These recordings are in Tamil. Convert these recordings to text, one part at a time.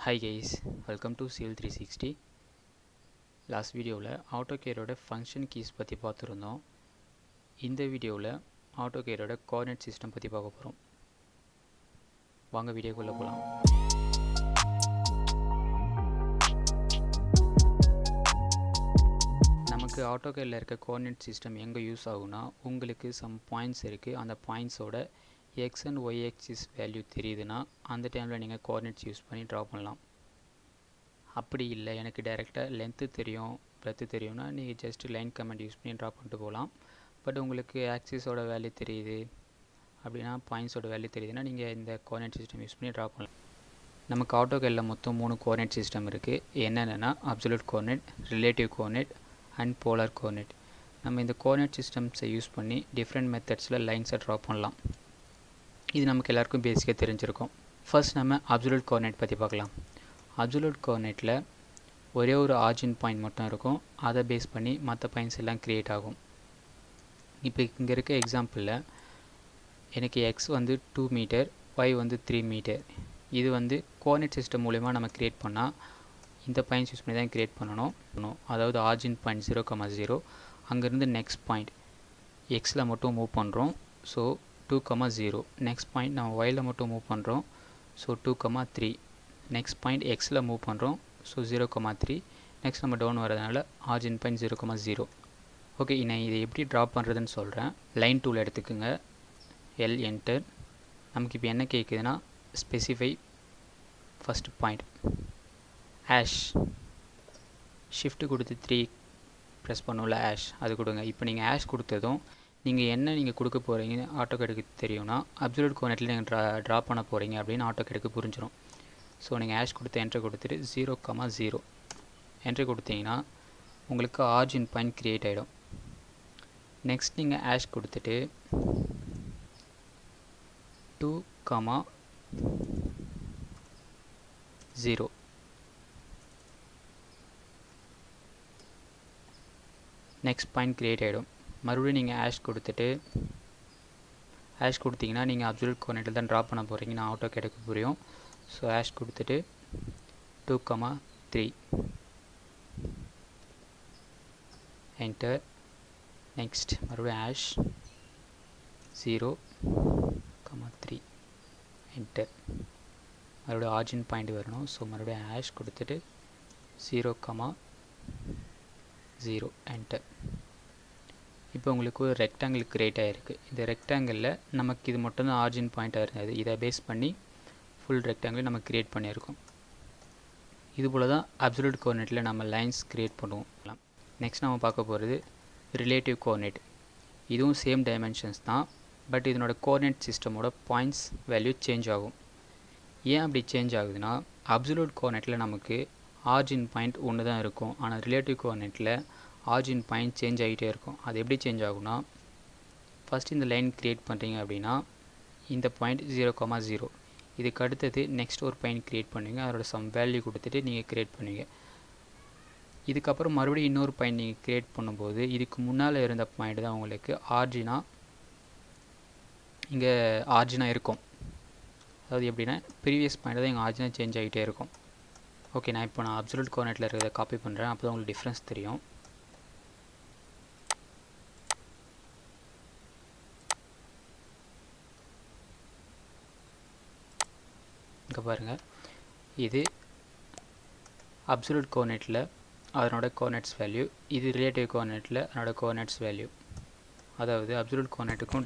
Hi guys, welcome to Civil 360. Last வீடியோவில் ஆட்டோகேரோட ஃபங்க்ஷன் கீஸ் பற்றி பார்த்துருந்தோம். இந்த வீடியோவில் ஆட்டோகேரோட கோஆர்டினேட் சிஸ்டம் பற்றி பார்க்க போகிறோம். வாங்க வீடியோக்குள்ளே போகலாம். நமக்கு ஆட்டோகேரில் இருக்க கோஆர்டினேட் சிஸ்டம் எங்கே யூஸ் ஆகுனா, உங்களுக்கு சம் பாயிண்ட்ஸ் இருக்குது. அந்த பாயிண்ட்ஸோட X and Y axis value தெரியுதுன்னா அந்த டைமில் நீங்கள் கோஆர்டினேட்ஸ் யூஸ் பண்ணி ட்ரா பண்ணலாம். அப்படி இல்லை, எனக்கு டைரெக்டாக லென்த்து தெரியும், பிரெத்து தெரியும்னா நீங்கள் ஜஸ்ட் லைன் கமெண்ட் யூஸ் பண்ணி ட்ரா பண்ணிட்டு போகலாம். பட் உங்களுக்கு ஆக்சிஸோட வேல்யூ தெரியுது அப்படின்னா, பாயிண்ட்ஸோட வேல்யூ தெரியுதுன்னா நீங்கள் இந்த கோஆர்டினேட் சிஸ்டம் யூஸ் பண்ணி ட்ரா பண்ணலாம். நமக்கு ஆட்டோகேரில் மொத்தம் 3 கோஆர்டினேட் சிஸ்டம் இருக்குது. என்னென்னா absolute coordinate, relative coordinate and polar coordinate. நம்ம இந்த கோஆர்டினேட் சிஸ்டம்ஸை யூஸ் பண்ணி டிஃப்ரெண்ட் மெத்தட்ஸில் லைன்ஸை ட்ரா பண்ணலாம். இது நமக்கு எல்லாருக்கும் பேசிக்காக தெரிஞ்சிருக்கும். ஃபர்ஸ்ட் நம்ம அப்சல்யூட் கோஆர்டினேட் பற்றி பார்க்கலாம். அப்சல்யூட் கோஆர்டினேட்டில் ஒரே ஒரு ஆர்ஜின் பாயிண்ட் மட்டும் இருக்கும். அதை பேஸ் பண்ணி மற்ற பாயிண்ட்ஸ் எல்லாம் க்ரியேட் ஆகும். இப்போ இங்கே இருக்க எக்ஸாம்பிளில் எனக்கு எக்ஸ் வந்து 2 மீட்டர், ஒய் வந்து 3 மீட்டர். இது வந்து கோஆர்டினேட் சிஸ்டம் மூலமா நம்ம க்ரியேட் பண்ணால் இந்த பாயிண்ட்ஸ் யூஸ் பண்ணி தான் க்ரியேட் பண்ணணும். அதாவது ஆர்ஜின் பாயிண்ட் 0,0, அங்கேருந்து நெக்ஸ்ட் பாயிண்ட் எக்ஸில் மட்டும் மூவ் பண்ணுறோம். ஸோ 2,0. நெக்ஸ்ட் பாயிண்ட் நம்ம ஒயில் மட்டும் மூவ் பண்ணுறோம். ஸோ 2,3. நெக்ஸ்ட் பாயிண்ட் எக்ஸில் மூவ் பண்ணுறோம். ஸோ 0,3. நெக்ஸ்ட் நம்ம டவுன் வரதுனால ஆர்ஜின் பாயிண்ட் 0,0. ஓகே, நான் இதை எப்படி ட்ரா பண்ணுறதுன்னு சொல்கிறேன். லைன் டூல் எடுத்துக்குங்க, எல் என்டர். நமக்கு இப்போ என்ன கேட்குதுன்னா, ஸ்பெசிஃபை ஃபஸ்ட் பாயிண்ட். ஆஷ் ஷிஃப்ட்டு கொடுத்து 3 ப்ரெஸ் பண்ணோம்ல, ஆஷ் அது கொடுங்க. இப்போ நீங்கள் ஆஷ் கொடுத்ததும் நீங்கள் கொடுக்க போகிறீங்கன்னு ஆட்டோகேடுக்கு தெரியும்னா, அப்சல்யூட் கோஆர்டினேட்டில் நீங்கள் ட்ரா பண்ண போகிறீங்க அப்படின்னு ஆட்டோகேடுக்கு புரிஞ்சிடும். ஸோ நீங்கள் ஆஷ் கொடுத்து என்ட்ரு கொடுத்துட்டு 0,0 என்ட்ரு கொடுத்தீங்கன்னா உங்களுக்கு ஆர்ஜின் பாயிண்ட் க்ரியேட் ஆகிடும். நெக்ஸ்ட் நீங்கள் ஆஷ் கொடுத்துட்டு 2,0 நெக்ஸ்ட் பாயிண்ட் க்ரியேட் ஆகிடும். மறுபடியும் நீங்கள் ஆஷ் கொடுத்தீங்கன்னா நீங்கள் அப்சல்யூட் கோஆர்டினேட்டில் தான் ட்ரா பண்ண போகிறீங்கன்னு ஆட்டோகேடுக்கு புரியும். ஸோ ஆஷ் கொடுத்துட்டு 2,3 என்டர். நெக்ஸ்ட் மறுபடியும் ஆஷ் 0,3 என்டர். மறுபடியும் ஆர்ஜின் பாயிண்ட் வரணும். ஸோ மறுபடியும் ஆஷ் கொடுத்துட்டு 0,0 என்டர். இப்போ உங்களுக்கு ஒரு ரெக்டாங்கிள் க்ரியேட் ஆகிருக்கு. இந்த ரெக்டாங்கிளில் நமக்கு இது மட்டும்தான் ஆர்ஜின் பாயிண்ட்டாக இருந்தது. இதை பேஸ் பண்ணி ஃபுல் ரெக்டாங்கிள் நம்ம க்ரியேட் பண்ணியிருக்கோம். இதுபோல் தான் அப்சல்யூட் கோஆர்டினேட்டில் நம்ம லைன்ஸ் க்ரியேட் பண்ணுவோம். நெக்ஸ்ட் நம்ம பார்க்க போகிறது ரிலேட்டிவ் கோஆர்டினேட். இதுவும் சேம் டைமென்ஷன்ஸ் தான், பட் இதனோட கோஆர்டினேட் சிஸ்டமோட பாயிண்ட்ஸ் வேல்யூ சேஞ்ச் ஆகும். ஏன் அப்படி சேஞ்ச் ஆகுதுன்னா, அப்சல்யூட் கோஆர்டினேட்டில் நமக்கு ஆர்ஜின் பாயிண்ட் ஒன்று தான் இருக்கும். ஆனால் ரிலேட்டிவ் கோஆர்டினேட்டில் ஆர்ஜின் பாயிண்ட் சேஞ்ச் ஆகிட்டே இருக்கும். அது எப்படி சேஞ்ச் ஆகும்னா, ஃபஸ்ட் இந்த லைன் க்ரியேட் பண்ணுறீங்க அப்படின்னா இந்த பாயிண்ட் 0,0. இதுக்கு அடுத்தது நெக்ஸ்ட் ஒரு பாயிண்ட் க்ரியேட் பண்ணுவீங்க. அதோட சம் வேல்யூ கொடுத்துட்டு நீங்கள் க்ரியேட் பண்ணுவீங்க. இதுக்கப்புறம் மறுபடியும் இன்னொரு பாயிண்ட் நீங்கள் க்ரியேட் பண்ணும்போது இதுக்கு முன்னால் இருந்த பாயிண்ட் தான் உங்களுக்கு ஆர்ஜினாக இருக்கும். அதாவது எப்படின்னா, ப்ரீவியஸ் பாயிண்ட் தான் எங்கள் ஆர்ஜினாக சேஞ்ச் ஆகிட்டே இருக்கும். ஓகே, நான் இப்போ அப்சல்யூட் கோஆர்டினேட்டில் இருக்கிறத காப்பி பண்ணுறேன். அப்போ தான் உங்களுக்கு டிஃப்ரென்ஸ் தெரியும். இங்கே பாருங்கள், இது அப்சல்யூட் கோஆர்டினேட்டில் அதனோட கோஆர்டினேட்ஸ் வேல்யூ, இது ரிலேட்டிவ் கோஆர்டினேட்டில் அதனோட கோஆர்டினேட்ஸ் வேல்யூ. அதாவது அப்சல்யூட் கோஆர்டினேட்டுக்கும்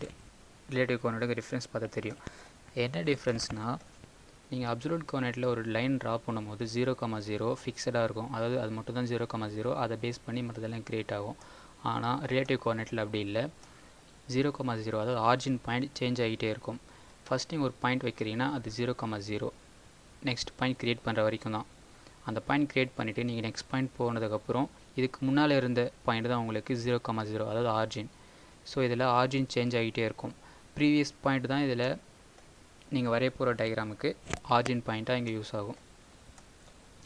ரிலேட்டிவ் கோஆர்டினேட்டுக்கும் டிஃப்ரென்ஸ் பார்த்தா தெரியும். என்ன டிஃப்ரென்ஸ்னால், நீங்கள் அப்சல்யூட் கோஆர்டினேட்டில் ஒரு லைன் ட்ரா பண்ணும்போது 0,0 ஃபிக்ஸடாக இருக்கும். அதாவது அது மட்டும் தான் 0,0. அதை பேஸ் பண்ணி மற்றதெல்லாம் க்ரியேட் ஆகும். ஆனால் ரிலேட்டிவ் கோஆர்டினேட்டில் அப்படி இல்லை. 0,0 அதாவது ஆர்ஜின் பாயிண்ட் சேஞ்ச் ஆகிட்டே இருக்கும். ஃபஸ்ட் நீங்கள் ஒரு பாயிண்ட் வைக்கிறீங்கன்னா அது 0,0 நெக்ஸ்ட் பாயிண்ட் க்ரியேட் பண்ணுற வரைக்கும் தான். அந்த பாயிண்ட் க்ரியேட் பண்ணிவிட்டு நீங்கள் நெக்ஸ்ட் பாயிண்ட் போனதுக்கப்புறம் இதுக்கு முன்னால் இருந்த பாயிண்ட் தான் உங்களுக்கு 0,0 அதாவது ஆர்ஜின். ஸோ இதில் ஆர்ஜின் சேஞ்ச் ஆகிட்டே இருக்கும். ப்ரீவியஸ் பாயிண்ட் தான் இதில் நீங்கள் வரைய போகிற டயக்ராமுக்கு ஆர்ஜின் பாயிண்ட்டாக இங்கே யூஸ் ஆகும்.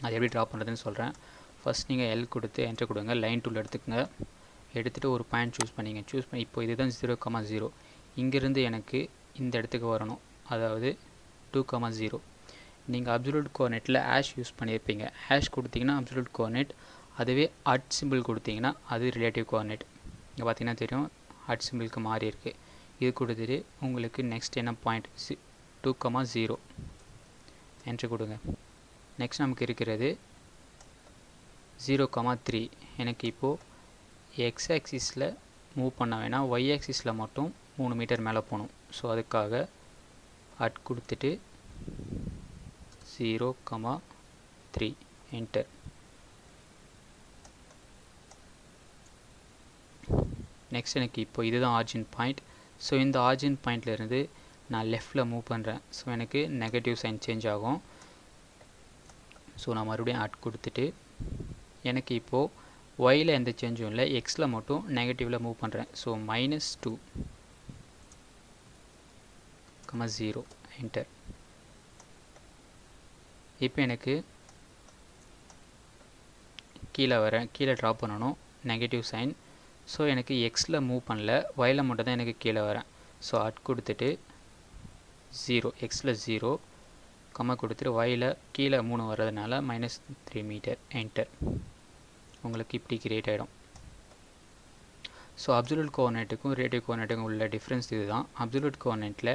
அது எப்படி ட்ரா பண்ணுறதுன்னு சொல்கிறேன். ஃபஸ்ட் நீங்கள் எல் கொடுத்து என்ட்ரு கொடுங்க. லைன் டூல் எடுத்துகிட்டு ஒரு பாயிண்ட் சூஸ் பண்ணி இப்போ இதுதான் 0,0. இங்கேருந்து எனக்கு இந்த இடத்துக்கு வரணும், அதாவது 2,0. நீங்கள் அப்சல்யூட் கோஆர்டினேட்டில் ஹேஷ் யூஸ் பண்ணியிருப்பீங்க. ஹேஷ் கொடுத்தீங்கன்னா அப்சல்யூட் கோஆர்டினேட், அதுவே அட் சிம்பிள் கொடுத்தீங்கன்னா அது ரிலேட்டிவ் கோஆர்டினேட். இங்கே பார்த்தீங்கன்னா தெரியும் அட் சிம்பிளுக்கு மாறி இருக்குது. இது கொடுத்துட்டு உங்களுக்கு நெக்ஸ்ட் என்ன பாயிண்ட் 2,0 என்ட்ரு கொடுங்க. நெக்ஸ்ட் நமக்கு இருக்கிறது 0,3. எனக்கு இப்போது எக்ஸ் ஆக்சிஸில் மூவ் பண்ண வேணாம், ஒய் ஆக்சிஸில் மட்டும் 3 மீட்டர் மேலே போகணும். ஸோ அதுக்காக அட் கொடுத்துட்டு 0,3 என்டர். நெக்ஸ்ட் எனக்கு இப்போ இதுதான் ஆர்ஜின் பாயிண்ட். ஸோ இந்த ஆர்ஜின் பாயிண்ட்லேருந்து நான் லெஃப்டில் மூவ் பண்ணுறேன். ஸோ எனக்கு நெகட்டிவ் சைன் சேஞ்ச் ஆகும். ஸோ நான் மறுபடியும் அட் கொடுத்துட்டு எனக்கு இப்போது ஒயில் எந்த சேஞ்சும் இல்லை, எக்ஸில் மட்டும் நெகட்டிவில் மூவ் பண்ணுறேன். So -2,0 enter. இப்போ எனக்கு கீழே ட்ராப் பண்ணணும், நெகட்டிவ் சைன். ஸோ எனக்கு எக்ஸில் மூவ் பண்ணல, ஒயில் மட்டும் தான் எனக்கு கீழே வரேன். ஸோ அட் கொடுத்துட்டு 0, எக்ஸில் 0, கொடுத்துட்டு ஒயில் கீழே 3 வர்றதுனால -3 மீட்டர் என்டர். உங்களுக்கு இப்படி கிரியேட் ஆகிடும். ஸோ அப்சல்யூட் கோஆர்டினேட்டுக்கும் ரிலேட்டிவ் கோஆர்டினேட்டுக்கும் உள்ள டிஃப்ரென்ஸ் இதுதான். அப்சல்யூட் கோஆர்டினேட்டில்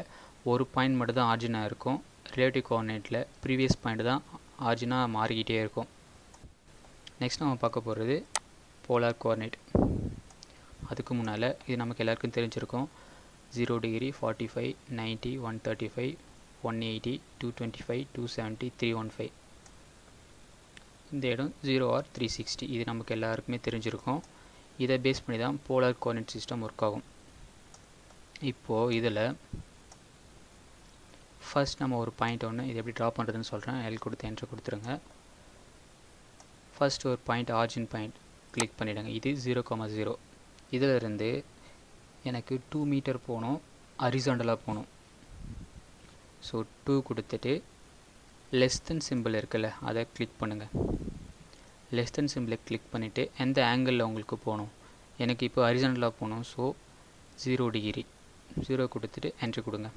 ஒரு பாயிண்ட் மட்டும் தான் ஆர்ஜினாக இருக்கும், ரிலேட்டிவ் கோஆர்டினேட்டில் ப்ரீவியஸ் பாயிண்ட் தான் ஆர்ஜினாக மாறிக்கிட்டே இருக்கும். நெக்ஸ்ட் நம்ம பார்க்க போகிறது போலார் கோஆர்டினேட். அதுக்கு முன்னால் இது நமக்கு எல்லாருக்கும் தெரிஞ்சிருக்கும். 0 டிகிரி, 45, 90, 135, 180, 225, 270, 315. இந்த இடம் 0 or 360. இது நமக்கு எல்லாருக்குமே தெரிஞ்சிருக்கும். இதை பேஸ் பண்ணி தான் போலார் கோஆர்டினேட் சிஸ்டம் ஒர்க் ஆகும். இப்போது இதில் ஃபர்ஸ்ட் நம்ம ஒரு பாயிண்ட் ஒன்று இது எப்படி ட்ரா பண்ணுறதுன்னு சொல்கிறேன். எல் கொடுத்து என்ட்ரு கொடுத்துருங்க. ஃபர்ஸ்ட் ஒரு பாயிண்ட் ஆர்ஜின் பாயிண்ட் கிளிக் பண்ணிவிடுங்க. இது 0,0. இதிலிருந்து எனக்கு 2 மீட்டர் போகணும், ஹரிசாண்டலாக போகணும். ஸோ 2 கொடுத்துட்டு லெஸ் தென் சிம்பிள் இருக்குல்ல, அதை கிளிக் பண்ணுங்கள். லெஸ் தென் சிம்பிளை கிளிக் பண்ணிவிட்டு எந்த ஆங்கிளில் உங்களுக்கு போகணும், எனக்கு இப்போ ஹரிசாண்டலாக போகணும். ஸோ 0 டிகிரி, 0 கொடுத்துட்டு என்ட்ரு கொடுங்க.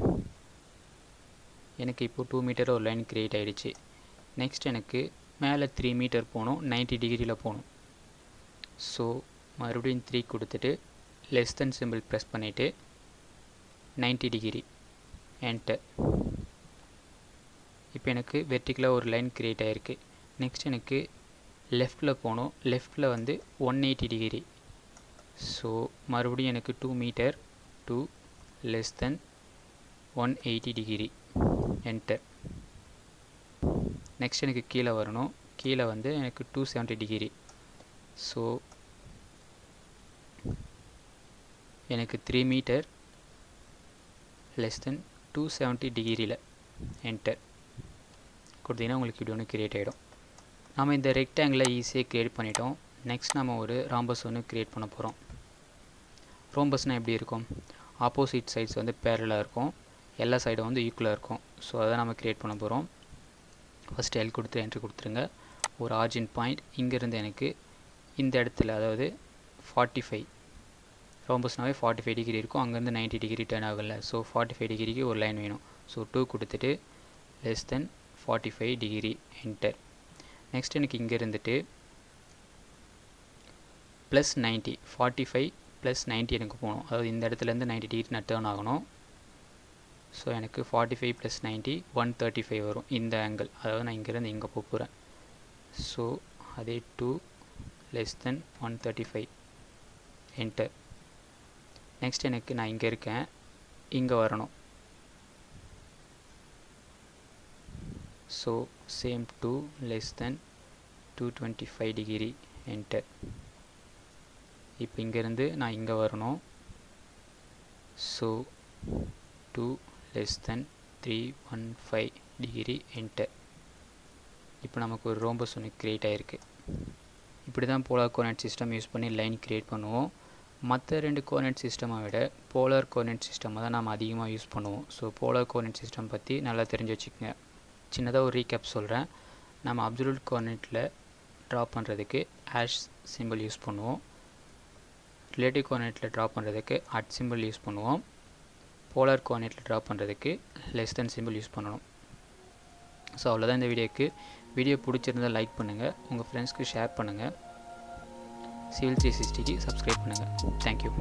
எனக்கு இப்போது 2 மீட்டர் ஒரு லைன் க்ரியேட் ஆகிடுச்சு. நெக்ஸ்ட் எனக்கு மேலே 3 மீட்டர் போகணும், 90 டிகிரியில் போகணும். ஸோ மறுபடியும் 3 கொடுத்துட்டு லெஸ் தென் சிம்பிள் ப்ரெஸ் பண்ணிவிட்டு 90 டிகிரி என்டர். இப்போ எனக்கு வெர்டிக்கலாக ஒரு லைன் க்ரியேட் ஆகிருக்கு. நெக்ஸ்ட் எனக்கு லெஃப்டில் போகணும், லெஃப்டில் வந்து 180 டிகிரி. ஸோ மறுபடியும் எனக்கு 2 metre, 2 less than 180 degree enter. Next எனக்கு கீழே வரணும், கீழே வந்து எனக்கு 270 டிகிரி. ஸோ எனக்கு 3 மீட்டர் லெஸ் தென் 270 டிகிரியில் என்டர் கொடுத்தீங்கன்னா உங்களுக்கு இப்படி ஒன்று க்ரியேட் ஆகிடும். நம்ம இந்த ரெக்டாங்கிளை ஈஸியாக க்ரியேட் பண்ணிட்டோம். நெக்ஸ்ட் நம்ம ஒரு ராம்பஸ் ஒன்று க்ரியேட் பண்ண போகிறோம். ரோம்பஸ்னால் எப்படி இருக்கும், ஆப்போசிட் சைட்ஸ் வந்து பேரலாக இருக்கும், எல்லா சைடும் வந்து ஈக்குவலாக இருக்கும். ஸோ அதை நம்ம க்ரியேட் பண்ண போகிறோம். ஃபஸ்ட்டு எல் கொடுத்து என்ட்ரு கொடுத்துருங்க. ஒரு ஆர்ஜின் பாயிண்ட் இங்கேருந்து எனக்கு இந்த இடத்துல, அதாவது 45, ரோம்பஸ்னாவே 45 டிகிரி இருக்கும், அங்கேருந்து 90 டிகிரி டர்ன் ஆகல. ஸோ 45 டிகிரிக்கு ஒரு லைன் வேணும். ஸோ 2 கொடுத்துட்டு less than 45 degree enter. Next எனக்கு இங்கே இருந்துட்டு +90, 45 + 90 எனக்கு போகணும். அதாவது இந்த இடத்துலேருந்து 90 டிகிரி நான் டர்ன் ஆகணும். ஸோ எனக்கு 45 + 90 135 வரும் இந்த ஆங்கிள். அதாவது நான் இங்கேருந்து இங்கே போகிறேன். ஸோ அதே 2 லெஸ் தென் 135 என்டர். நெக்ஸ்ட் எனக்கு நான் இங்கே இருக்கேன், இங்கே வரணும். ஸோ சேம் 2 லெஸ் தென் 225 டிகிரி என்டர். இப்போ இங்கேருந்து நான் இங்கே வரணும். ஸோ 2 லெஸ் தென் 315 டிகிரி என்டர். இப்போ நமக்கு ஒரு ரோம்பஸ் ஒன்று க்ரியேட் ஆகிருக்கு. இப்படி தான் போலார் கோஆர்டினேட் சிஸ்டம் யூஸ் பண்ணி லைன் க்ரியேட் பண்ணுவோம். மற்ற 2 கோஆர்டினேட் சிஸ்டமை விட போலார் கோஆர்டினேட் சிஸ்டமை தான் நம்ம அதிகமாக யூஸ் பண்ணுவோம். ஸோ போலார் கோஆர்டினேட் சிஸ்டம் பற்றி நல்லா தெரிஞ்சு வச்சுக்கோங்க. சின்னதாக ஒரு ரீகேப் சொல்கிறேன். நம்ம அப்சல்யூட் கோஆர்டினேட்டில் ட்ரா பண்ணுறதுக்கு ஹேஷ் சிம்பிள் யூஸ் பண்ணுவோம். ரிலேட்டிவ் கோஆர்டினேட்டில் ட்ரா பண்ணுறதுக்கு அட் சிம்பிள் யூஸ் பண்ணுவோம். போலார் கோஆர்டினேட்டில் ட்ரா பண்ணுறதுக்கு லெஸ் தென் சிம்பிள் யூஸ் பண்ணணும். ஸோ அவ்வளோதான் இந்த வீடியோக்கு. வீடியோ பிடிச்சிருந்தால் லைக் பண்ணுங்கள், உங்கள் ஃப்ரெண்ட்ஸ்க்கு ஷேர் பண்ணுங்கள், சிவில் 360க்கு சப்ஸ்கிரைப் பண்ணுங்கள். தேங்க்யூ.